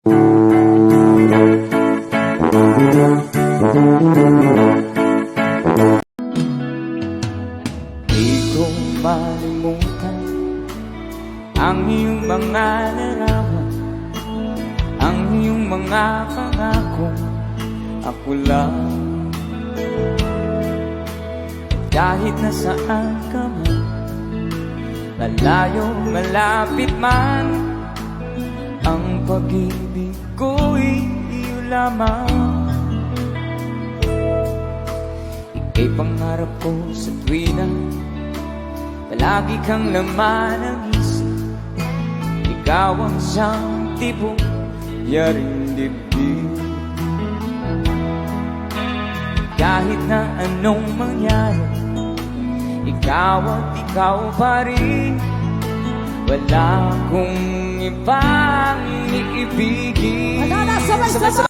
Di ko malimutan ang iyong mga larawan, ang iyong mga pangako. Ako lang, kahit nasaan ka man, malayo, malapit man, ang pag-ibig ko'y iyo lamang. Ika'y pangarap ko sa tuwina, palagi kang laman ng isip. Ikaw ang siyang tipong yaring dibdib. Kahit na anong mangyari, ikaw at ikaw pa rin. Wala akong ibang iibigin.